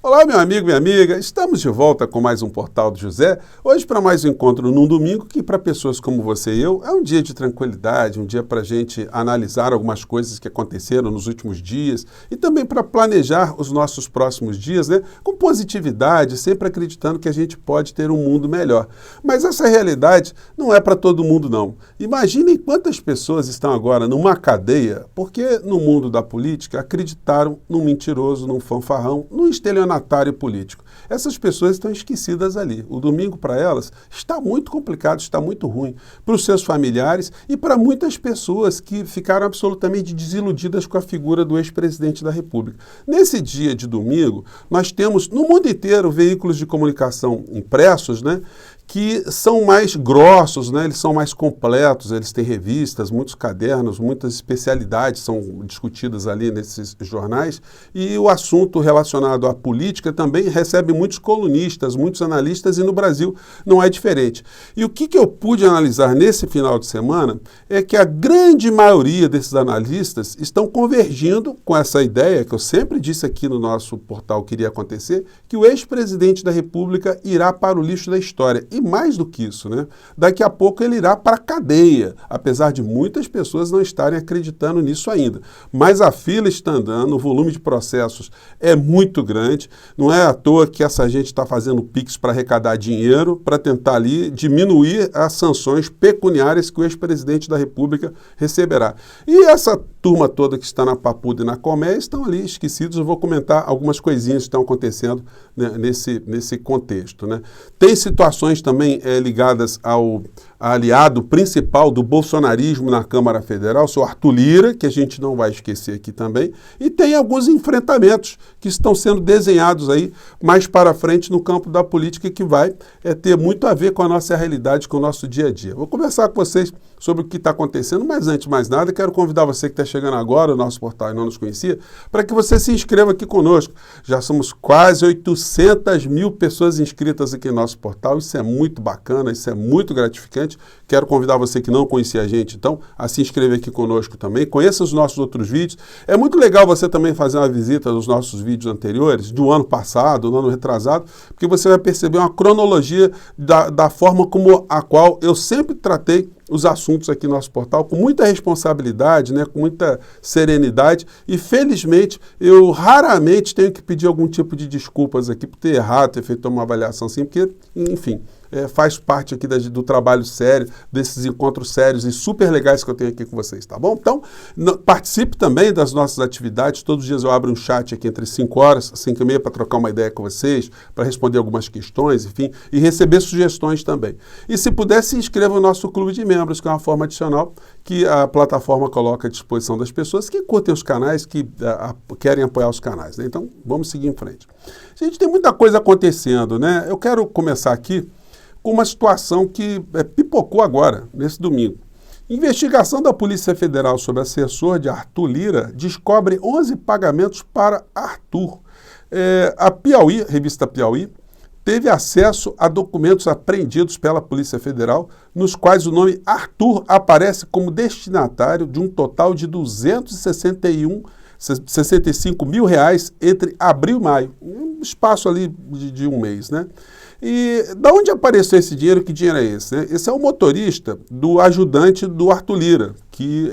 Olá, meu amigo, minha amiga, estamos de volta com mais um Portal do José, hoje para mais um encontro num domingo que para pessoas como você e eu é um dia de tranquilidade, um dia para a gente analisar algumas coisas que aconteceram nos últimos dias e também para planejar os nossos próximos dias, né, com positividade, sempre acreditando que a gente pode ter um mundo melhor. Mas essa realidade não é para todo mundo não. Imaginem quantas pessoas estão agora numa cadeia porque no mundo da política acreditaram num mentiroso, num fanfarrão, num estelionatário político. Essas pessoas estão esquecidas ali. O domingo para elas está muito complicado, está muito ruim. Para os seus familiares e para muitas pessoas que ficaram absolutamente desiludidas com a figura do ex-presidente da República. Nesse dia de domingo, nós temos no mundo inteiro veículos de comunicação impressos, né, que são mais grossos, né? Eles são mais completos, eles têm revistas, muitos cadernos, muitas especialidades são discutidas ali nesses jornais e o assunto relacionado à política também recebe muitos colunistas, muitos analistas e no Brasil não é diferente. E o que eu pude analisar nesse final de semana é que a grande maioria desses analistas estão convergindo com essa ideia que eu sempre disse aqui no nosso portal que iria acontecer, que o ex-presidente da República irá para o lixo da história. E mais do que isso, né? Daqui a pouco ele irá para a cadeia, apesar de muitas pessoas não estarem acreditando nisso ainda. Mas a fila está andando, o volume de processos é muito grande, não é à toa que essa gente está fazendo PIX para arrecadar dinheiro, para tentar ali diminuir as sanções pecuniárias que o ex-presidente da República receberá. E essa turma toda que está na Papuda e na Colmeia estão ali esquecidos. Eu vou comentar algumas coisinhas que estão acontecendo, né, nesse contexto, né? Tem situações também ligadas ao aliado principal do bolsonarismo na Câmara Federal, o senhor Arthur Lira, que a gente não vai esquecer aqui também, e tem alguns enfrentamentos que estão sendo desenhados aí mais para frente no campo da política que vai ter muito a ver com a nossa realidade, com o nosso dia a dia. Vou conversar com vocês sobre o que está acontecendo, mas antes de mais nada, quero convidar você que está chegando agora no nosso portal e não nos conhecia, para que você se inscreva aqui conosco. Já somos quase 800 mil pessoas inscritas aqui no nosso portal, isso é muito bacana, isso é muito gratificante. Quero convidar você que não conhecia a gente, então, a se inscrever aqui conosco também. Conheça os nossos outros vídeos. É muito legal você também fazer uma visita aos nossos vídeos anteriores, do ano passado, do ano retrasado, porque você vai perceber uma cronologia da forma como a qual eu sempre tratei os assuntos aqui no nosso portal, com muita responsabilidade, né, com muita serenidade, e felizmente eu raramente tenho que pedir algum tipo de desculpas aqui por ter errado, ter feito uma avaliação assim, porque, enfim, faz parte aqui do trabalho sério, desses encontros sérios e super legais que eu tenho aqui com vocês, tá bom? Então, participe também das nossas atividades. Todos os dias eu abro um chat aqui entre 5 horas, 5 e meia, para trocar uma ideia com vocês, para responder algumas questões, enfim, e receber sugestões também. E se puder, se inscreva no nosso clube de membros, que é uma forma adicional que a plataforma coloca à disposição das pessoas que curtem os canais, que querem apoiar os canais, né? Então, vamos seguir em frente. Gente, tem muita coisa acontecendo, né? Eu quero começar aqui com uma situação que pipocou agora, nesse domingo. Investigação da Polícia Federal sobre assessor de Arthur Lira descobre 11 pagamentos para Arthur. A Piauí, revista Piauí, teve acesso a documentos apreendidos pela Polícia Federal, nos quais o nome Arthur aparece como destinatário de um total de R$ 265 mil entre abril e maio, um espaço ali de um mês, né? E da onde apareceu esse dinheiro? Que dinheiro é esse, né? Esse é o motorista do ajudante do Arthur Lira, que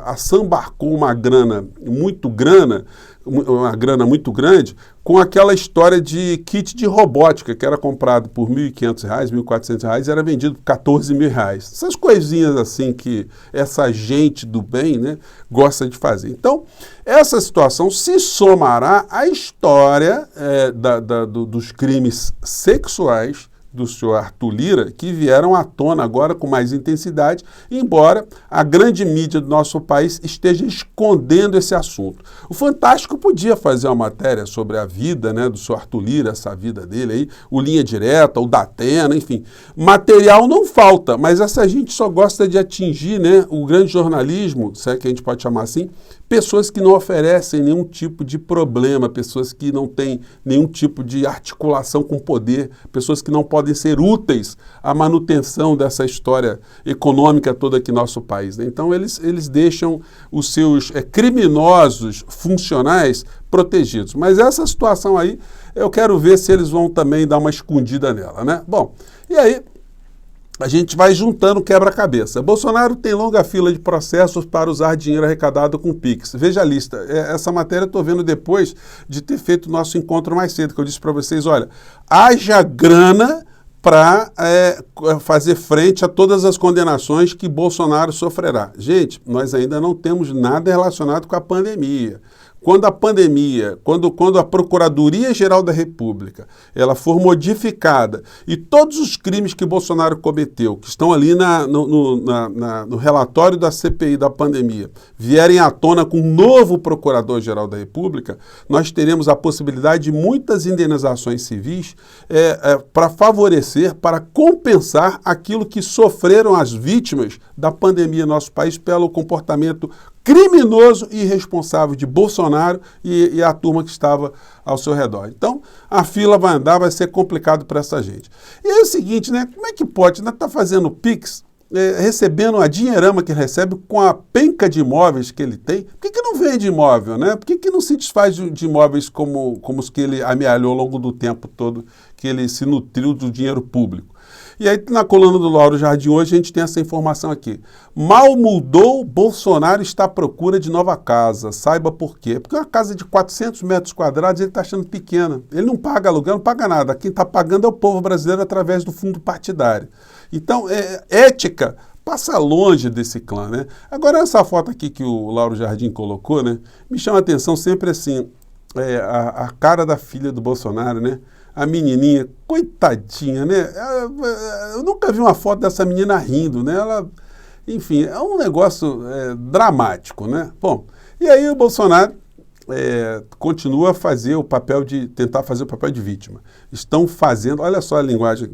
assambarcou uma grana muito grande com aquela história de kit de robótica que era comprado por R$ 1.500, R$ 1.400 e era vendido por R$ 14 mil. Essas coisinhas assim que essa gente do bem, né, gosta de fazer. Então, essa situação se somará à história dos crimes sexuais do senhor Arthur Lira, que vieram à tona agora com mais intensidade, embora a grande mídia do nosso país esteja escondendo esse assunto. O Fantástico podia fazer uma matéria sobre a vida, né, do senhor Arthur Lira, essa vida dele aí, o Linha Direta, o Datena, enfim. Material não falta, mas essa gente só gosta de atingir, né, o grande jornalismo, se é que a gente pode chamar assim, pessoas que não oferecem nenhum tipo de problema, pessoas que não têm nenhum tipo de articulação com poder, pessoas que não podem ser úteis à manutenção dessa história econômica toda aqui no nosso país, né? Então eles deixam os seus criminosos funcionais protegidos. Mas essa situação aí, eu quero ver se eles vão também dar uma escondida nela, né? Bom, e aí a gente vai juntando quebra-cabeça. Bolsonaro tem longa fila de processos para usar dinheiro arrecadado com Pix. Veja a lista. Essa matéria eu estou vendo depois de ter feito o nosso encontro mais cedo, que eu disse para vocês, olha, haja grana para fazer frente a todas as condenações que Bolsonaro sofrerá. Gente, nós ainda não temos nada relacionado com a pandemia. Quando a pandemia, quando a Procuradoria-Geral da República, ela for modificada e todos os crimes que Bolsonaro cometeu, que estão ali no relatório da CPI da pandemia, vierem à tona com um novo Procurador-Geral da República, nós teremos a possibilidade de muitas indenizações civis para favorecer, para compensar aquilo que sofreram as vítimas da pandemia no nosso país pelo comportamento criminoso e irresponsável de Bolsonaro e a turma que estava ao seu redor. Então, a fila vai andar, vai ser complicado para essa gente. E é o seguinte, né? Como é que pode? Ainda está fazendo Pix, recebendo a dinheirama que ele recebe com a penca de imóveis que ele tem. Por que não vende imóvel, né? Por que não se desfaz de imóveis como os que ele amealhou ao longo do tempo todo, que ele se nutriu do dinheiro público? E aí, na coluna do Lauro Jardim hoje, a gente tem essa informação aqui. Mal mudou, Bolsonaro está à procura de nova casa. Saiba por quê. Porque uma casa de 400 metros quadrados ele está achando pequena. Ele não paga aluguel, não paga nada. Quem está pagando é o povo brasileiro através do fundo partidário. Então, ética passa longe desse clã, né? Agora, essa foto aqui que o Lauro Jardim colocou, né? Me chama a atenção sempre assim, a cara da filha do Bolsonaro, né? A menininha, coitadinha, né? Eu nunca vi uma foto dessa menina rindo, né? Ela, enfim, é um negócio dramático, né? Bom, e aí o Bolsonaro continua a fazer tentar fazer o papel de vítima. Estão fazendo, olha só a linguagem,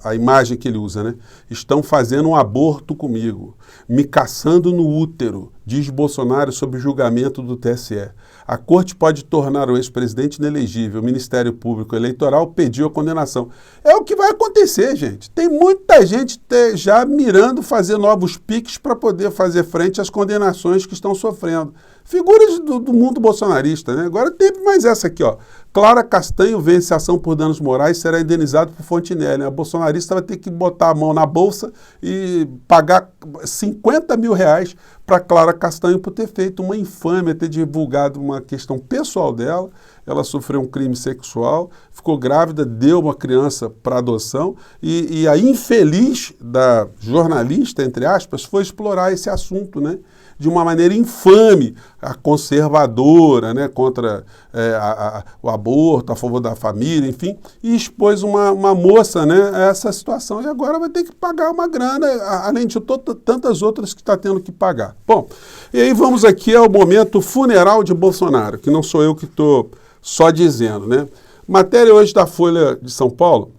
a imagem que ele usa, né? Estão fazendo um aborto comigo, me caçando no útero, diz Bolsonaro sob julgamento do TSE. A corte pode tornar o ex-presidente inelegível. O Ministério Público Eleitoral pediu a condenação. É o que vai acontecer, gente. Tem muita gente já mirando fazer novos piques para poder fazer frente às condenações que estão sofrendo. Figuras do mundo bolsonarista, né? Agora teve mais essa aqui, ó. Clara Castanho vence ação por danos morais e será indenizado por Fontinelli. A bolsonarista vai ter que botar a mão na bolsa e pagar 50 mil reais para Clara Castanho por ter feito uma infâmia, ter divulgado uma questão pessoal dela. Ela sofreu um crime sexual, ficou grávida, deu uma criança para adoção e a infeliz da jornalista, entre aspas, foi explorar esse assunto, né? De uma maneira infame, a conservadora, né, contra o aborto, a favor da família, enfim, e expôs uma moça, né, a essa situação. E agora vai ter que pagar uma grana, além de tantas outras que está tendo que pagar. Bom, e aí vamos aqui ao momento funeral de Bolsonaro, que não sou eu que estou só dizendo, né? Matéria hoje da Folha de São Paulo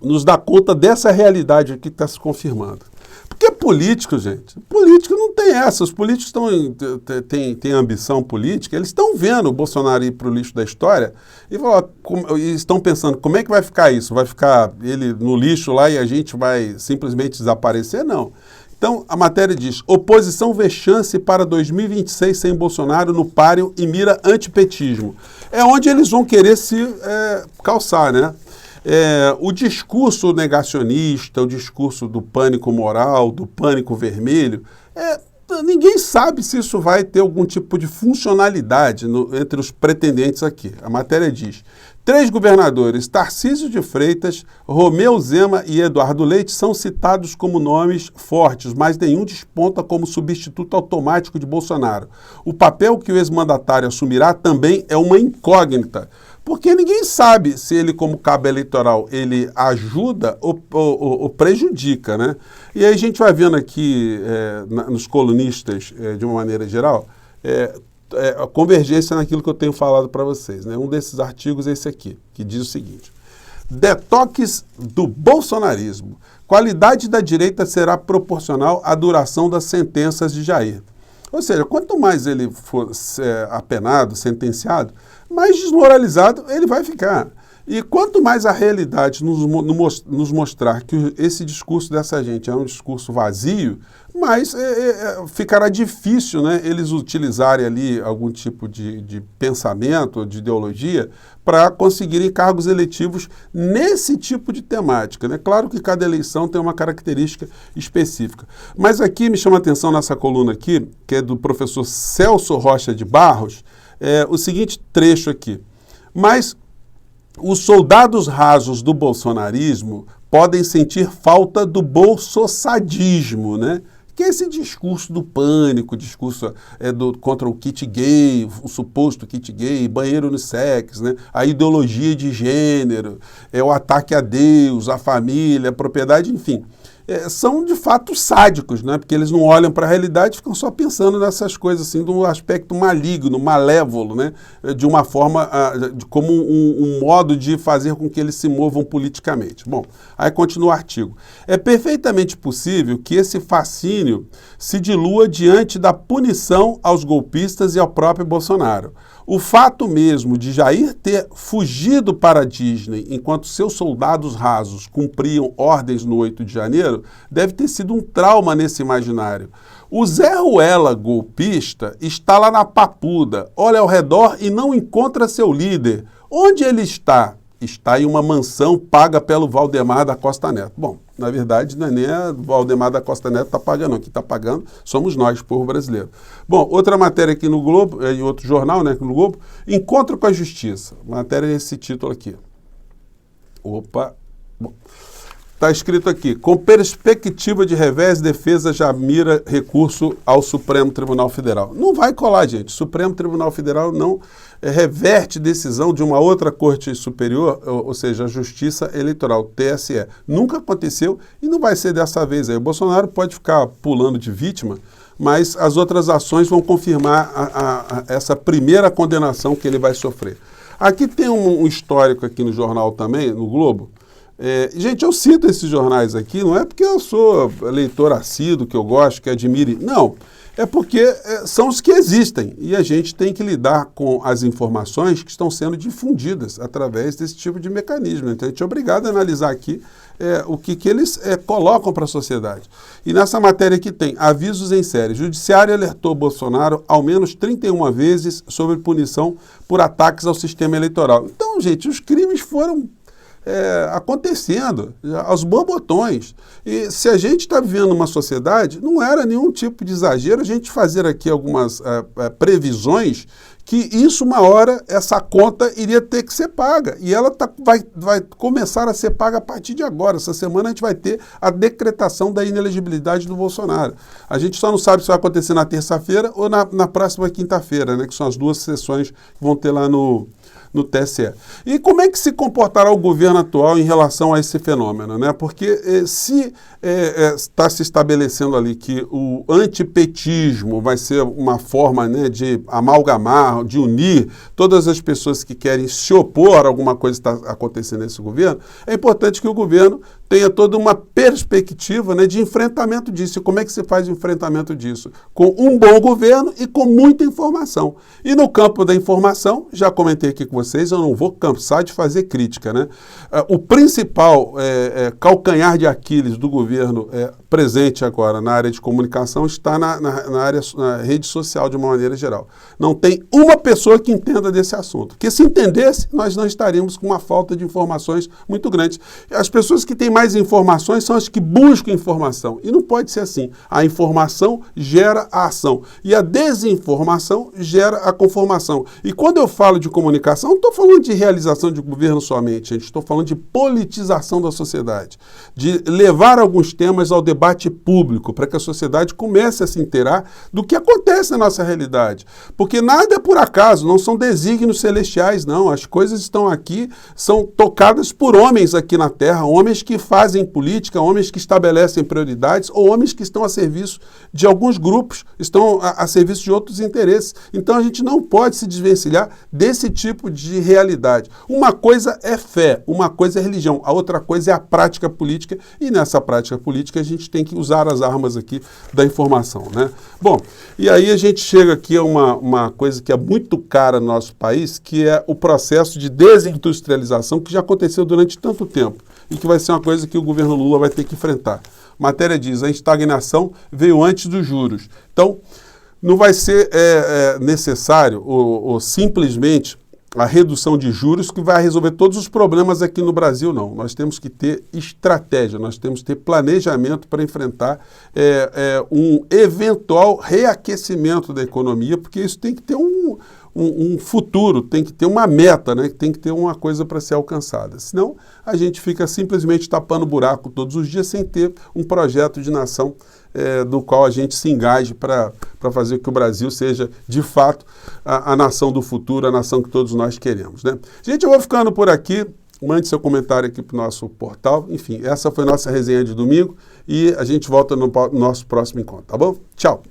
nos dá conta dessa realidade que está se confirmando. Porque político, gente, político não tem essa. Os políticos têm ambição política, eles estão vendo o Bolsonaro ir para o lixo da história e estão pensando, como é que vai ficar isso? Vai ficar ele no lixo lá e a gente vai simplesmente desaparecer? Não. Então, a matéria diz, oposição vê chance para 2026 sem Bolsonaro no páreo e mira antipetismo. É onde eles vão querer se calçar, né? O discurso negacionista, o discurso do pânico moral, do pânico vermelho, ninguém sabe se isso vai ter algum tipo de funcionalidade entre os pretendentes aqui. A matéria diz, 3 governadores, Tarcísio de Freitas, Romeu Zema e Eduardo Leite, são citados como nomes fortes, mas nenhum desponta como substituto automático de Bolsonaro. O papel que o ex-mandatário assumirá também é uma incógnita, porque ninguém sabe se ele, como cabo eleitoral, ele ajuda ou prejudica, né? E aí a gente vai vendo aqui, nos colunistas, de uma maneira geral, a convergência naquilo que eu tenho falado para vocês, né? Um desses artigos é esse aqui, que diz o seguinte, detox do bolsonarismo. Qualidade da direita será proporcional à duração das sentenças de Jair. Ou seja, quanto mais ele for apenado, sentenciado, mais desmoralizado ele vai ficar. E quanto mais a realidade nos mostrar que esse discurso dessa gente é um discurso vazio, mais ficará difícil, né, eles utilizarem ali algum tipo de pensamento, de ideologia, para conseguirem cargos eletivos nesse tipo de temática, né? Claro que cada eleição tem uma característica específica. Mas aqui me chama a atenção nessa coluna aqui, que é do professor Celso Rocha de Barros, o seguinte trecho aqui. Mas os soldados rasos do bolsonarismo podem sentir falta do bolsossadismo, né? Que é esse discurso do pânico, discurso contra o kit gay, o suposto kit gay, banheiro unissex, né? A ideologia de gênero, o ataque a Deus, a família, a propriedade, enfim. São de fato sádicos, né? Porque eles não olham para a realidade e ficam só pensando nessas coisas assim, de um aspecto maligno, malévolo, né? De uma forma, como um modo de fazer com que eles se movam politicamente. Bom, aí continua o artigo. É perfeitamente possível que esse fascínio se dilua diante da punição aos golpistas e ao próprio Bolsonaro. O fato mesmo de Jair ter fugido para a Disney enquanto seus soldados rasos cumpriam ordens no 8 de janeiro deve ter sido um trauma nesse imaginário. O Zé Ruela golpista está lá na Papuda, olha ao redor e não encontra seu líder. Onde ele está? Está em uma mansão paga pelo Valdemar da Costa Neto. Bom, na verdade, não é nem a Valdemar da Costa Neto que está pagando, não. Quem está pagando somos nós, povo brasileiro. Bom, outra matéria aqui no Globo, em outro jornal, né, aqui no Globo, Encontro com a Justiça. Matéria esse título aqui. Opa! Bom. Está escrito aqui, com perspectiva de revés, defesa já mira recurso ao Supremo Tribunal Federal. Não vai colar, gente. O Supremo Tribunal Federal não reverte decisão de uma outra corte superior, ou seja, a Justiça Eleitoral, TSE. Nunca aconteceu e não vai ser dessa vez. Aí o Bolsonaro pode ficar pulando de vítima, mas as outras ações vão confirmar essa primeira condenação que ele vai sofrer. Aqui tem um histórico aqui no jornal também, no Globo. Gente, eu cito esses jornais aqui, não é porque eu sou leitor assíduo, que eu gosto, que admire, não. É porque são os que existem e a gente tem que lidar com as informações que estão sendo difundidas através desse tipo de mecanismo. Então a gente é obrigado a analisar aqui o que eles colocam para a sociedade. E nessa matéria aqui tem avisos em série. Judiciário alertou Bolsonaro ao menos 31 vezes sobre punição por ataques ao sistema eleitoral. Então, gente, os crimes foram acontecendo aos bombotões. E se a gente está vivendo uma sociedade, não era nenhum tipo de exagero a gente fazer aqui algumas previsões que isso, uma hora, essa conta iria ter que ser paga. E ela vai começar a ser paga a partir de agora. Essa semana a gente vai ter a decretação da inelegibilidade do Bolsonaro. A gente só não sabe se vai acontecer na terça-feira ou na próxima quinta-feira, né, que são as duas sessões que vão ter lá no TSE. E como é que se comportará o governo atual em relação a esse fenômeno, né? Porque se está se estabelecendo ali que o antipetismo vai ser uma forma, né, de amalgamar, de unir todas as pessoas que querem se opor a alguma coisa que está acontecendo nesse governo, é importante que o governo tenha toda uma perspectiva, né, de enfrentamento disso. E como é que se faz o enfrentamento disso? Com um bom governo e com muita informação. E no campo da informação, já comentei aqui com vocês, eu não vou cansar de fazer crítica, né? O principal calcanhar de Aquiles do governo presente agora na área de comunicação está na rede social de uma maneira geral. Não tem uma pessoa que entenda desse assunto. Porque se entendesse, nós não estaríamos com uma falta de informações muito grande. As pessoas que têm mais informações são as que buscam informação. E não pode ser assim. A informação gera a ação. E a desinformação gera a conformação. E quando eu falo de comunicação, não estou falando de realização de governo somente, gente. Estou falando de politização da sociedade. De levar alguns temas ao debate público, para que a sociedade comece a se inteirar do que acontece na nossa realidade. Porque nada é por acaso, não são desígnios celestiais, não. As coisas estão aqui, são tocadas por homens aqui na Terra, homens que fazem política, homens que estabelecem prioridades, ou homens que estão a serviço de alguns grupos, estão a serviço de outros interesses. Então a gente não pode se desvencilhar desse tipo de de realidade. Uma coisa é fé, uma coisa é religião, a outra coisa é a prática política, e nessa prática política a gente tem que usar as armas aqui da informação, né? Bom, e aí a gente chega aqui a uma coisa que é muito cara no nosso país, que é o processo de desindustrialização que já aconteceu durante tanto tempo e que vai ser uma coisa que o governo Lula vai ter que enfrentar. A matéria diz, a estagnação veio antes dos juros. Então, não vai ser necessário ou simplesmente a redução de juros que vai resolver todos os problemas aqui no Brasil, não. Nós temos que ter estratégia, nós temos que ter planejamento para enfrentar um eventual reaquecimento da economia, porque isso tem que ter um futuro, tem que ter uma meta, né? Tem que ter uma coisa para ser alcançada. Senão, a gente fica simplesmente tapando buraco todos os dias sem ter um projeto de nação do qual a gente se engaje para fazer que o Brasil seja, de fato, a nação do futuro, a nação que todos nós queremos, né? Gente, eu vou ficando por aqui. Mande seu comentário aqui para o nosso portal. Enfim, essa foi a nossa resenha de domingo e a gente volta no nosso próximo encontro, tá bom? Tchau!